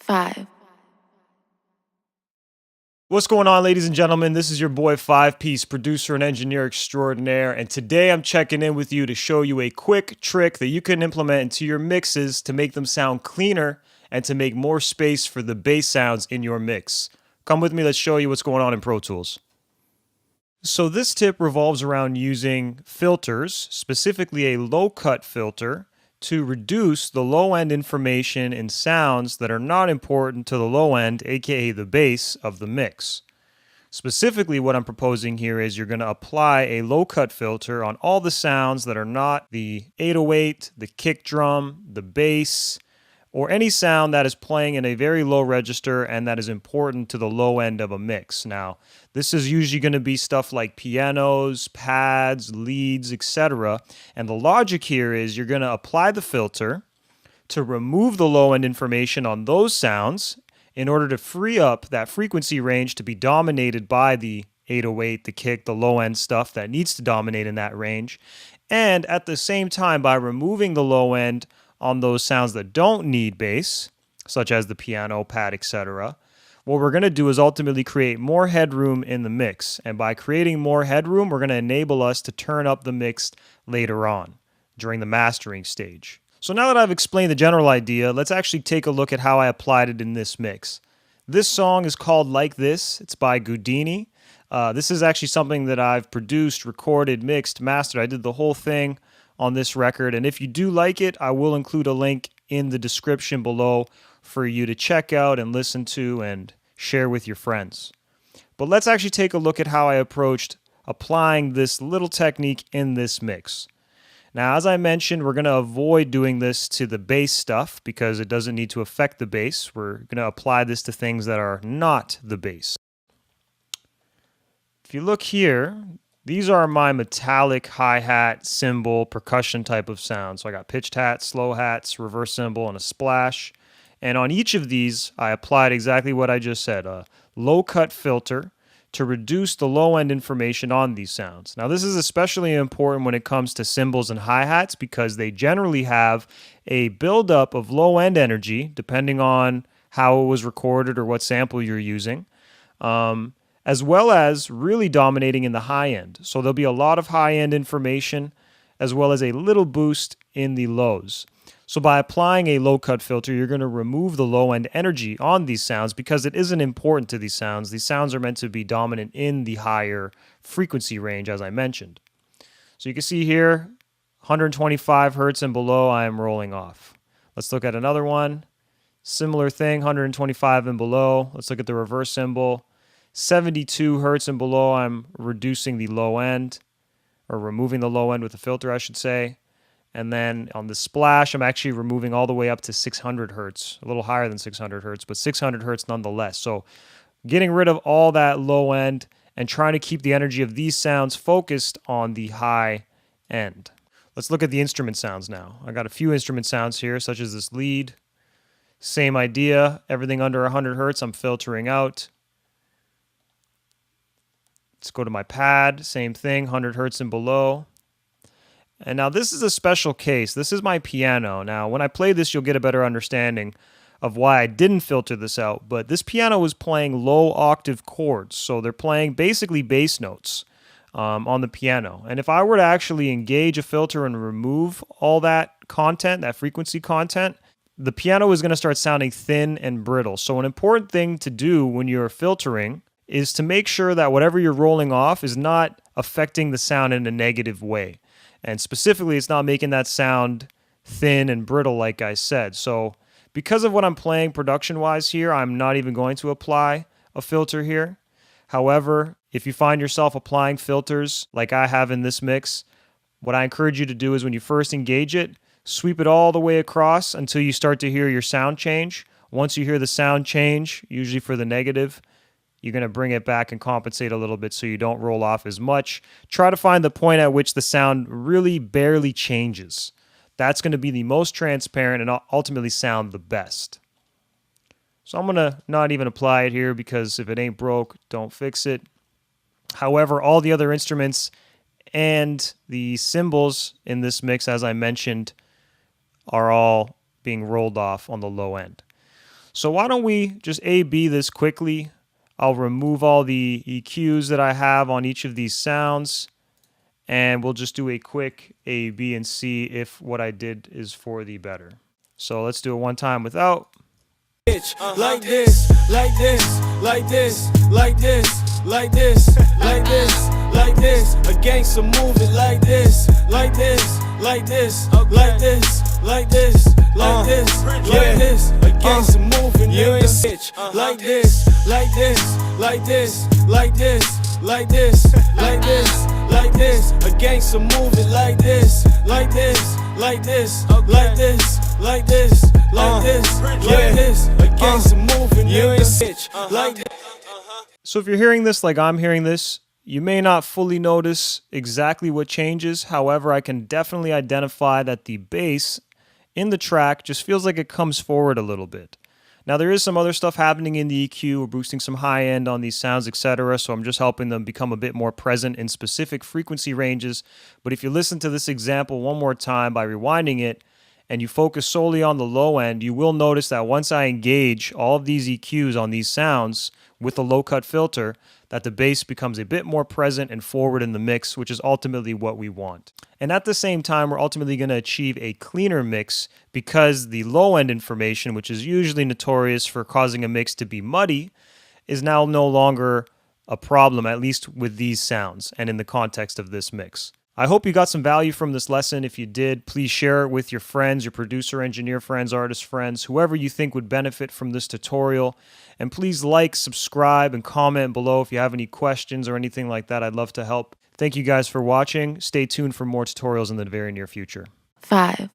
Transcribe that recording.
5. What's going on, ladies and gentlemen? This is your boy 5-Piece, producer and engineer extraordinaire, and today I'm checking in with you to show you a quick trick that you can implement into your mixes to make them sound cleaner and to make more space for the bass sounds in your mix. Come with me, let's show you what's going on in Pro Tools. So this tip revolves around using filters, specifically a low-cut filter, to reduce the low-end information in sounds that are not important to the low end, aka the bass, of the mix. Specifically, what I'm proposing here is you're going to apply a low-cut filter on all the sounds that are not the 808, the kick drum, the bass, or any sound that is playing in a very low register and that is important to the low end of a mix. Now, this is usually going to be stuff like pianos, pads, leads, etc. And the logic here is you're going to apply the filter to remove the low end information on those sounds in order to free up that frequency range to be dominated by the 808, the kick, the low end stuff that needs to dominate in that range. And at the same time, by removing the low end on those sounds that don't need bass, such as the piano, pad, etc., what we're going to do is ultimately create more headroom in the mix. And by creating more headroom, we're going to enable us to turn up the mix later on during the mastering stage. So now that I've explained the general idea, let's actually take a look at how I applied it in this mix. This song is called Like This. It's by Goudini. This is actually something that I've produced, recorded, mixed, mastered. I did the whole thing on this record, and if you do like it, I will include a link in the description below for you to check out and listen to and share with your friends. But let's actually take a look at how I approached applying this little technique in this mix. Now, as I mentioned, we're going to avoid doing this to the bass stuff because it doesn't need to affect the bass. We're going to apply this to things that are not the bass. If you look here, these are my metallic hi-hat, cymbal, percussion type of sounds. So I got pitched hats, slow hats, reverse cymbal, and a splash. And on each of these, I applied exactly what I just said, a low-cut filter to reduce the low-end information on these sounds. Now, this is especially important when it comes to cymbals and hi-hats because they generally have a buildup of low-end energy, depending on how it was recorded or what sample you're using, as well as really dominating in the high end. So there'll be a lot of high-end information as well as a little boost in the lows. So by applying a low-cut filter, you're going to remove the low-end energy on these sounds because it isn't important to these sounds. These sounds are meant to be dominant in the higher frequency range, as I mentioned. So you can see here, 125 hertz and below, I am rolling off. Let's look at another one. Similar thing, 125 and below. Let's look at the reverse cymbal. 72 hertz and below, I'm reducing the low end, or removing the low end with the filter, I should say. And then on the splash, I'm actually removing all the way up to 600 hertz, a little higher than 600 hertz, but 600 hertz nonetheless. So getting rid of all that low end and trying to keep the energy of these sounds focused on the high end. Let's look at the instrument sounds now. I got a few instrument sounds here, such as this lead. Same idea, everything under 100 hertz, I'm filtering out. Let's go to my pad, same thing, 100 hertz and below. And now this is a special case. This is my piano. Now, when I play this, you'll get a better understanding of why I didn't filter this out. But this piano is playing low octave chords. So they're playing basically bass notes on the piano. And if I were to actually engage a filter and remove all that content, that frequency content, the piano is going to start sounding thin and brittle. So an important thing to do when you're filtering is to make sure that whatever you're rolling off is not affecting the sound in a negative way. And specifically, it's not making that sound thin and brittle, like I said. So because of what I'm playing production-wise here, I'm not even going to apply a filter here. However, if you find yourself applying filters like I have in this mix, what I encourage you to do is when you first engage it, sweep it all the way across until you start to hear your sound change. Once you hear the sound change, usually for the negative, you're going to bring it back and compensate a little bit so you don't roll off as much. Try to find the point at which the sound really barely changes. That's going to be the most transparent and ultimately sound the best. So I'm going to not even apply it here because if it ain't broke, don't fix it. However, all the other instruments and the cymbals in this mix, as I mentioned, are all being rolled off on the low end. So why don't we just A-B this quickly? I'll remove all the EQs that I have on each of these sounds, and we'll just do a quick A, B, and see if what I did is for the better. So let's do it one time without. Like this, like this, like this, like this, like this, like this, like this. A gangster moving like this, like this, like this, like this, like this, like this, like this. A gangster moving, you ain't bitch. Like this, like this, like this, like this, like this, like this, like this. A gangster moving like this, like this, like this, like this, like this, like this, like this. A gangster moving, you ain't bitch. Like this. So if you're hearing this like I'm hearing this, you may not fully notice exactly what changes. However, I can definitely identify that the bass in the track just feels like it comes forward a little bit. Now there is some other stuff happening in the EQ. We're boosting some high end on these sounds, etc. So I'm just helping them become a bit more present in specific frequency ranges. But if you listen to this example one more time by rewinding it, and you focus solely on the low end, you will notice that once I engage all of these EQs on these sounds with the low cut filter, that the bass becomes a bit more present and forward in the mix, which is ultimately what we want. And at the same time, we're ultimately going to achieve a cleaner mix because the low end information, which is usually notorious for causing a mix to be muddy, is now no longer a problem, at least with these sounds and in the context of this mix. I hope you got some value from this lesson. If you did, please share it with your friends, your producer, engineer friends, artist friends, whoever you think would benefit from this tutorial. And please like, subscribe, and comment below if you have any questions or anything like that. I'd love to help. Thank you guys for watching. Stay tuned for more tutorials in the very near future. 5,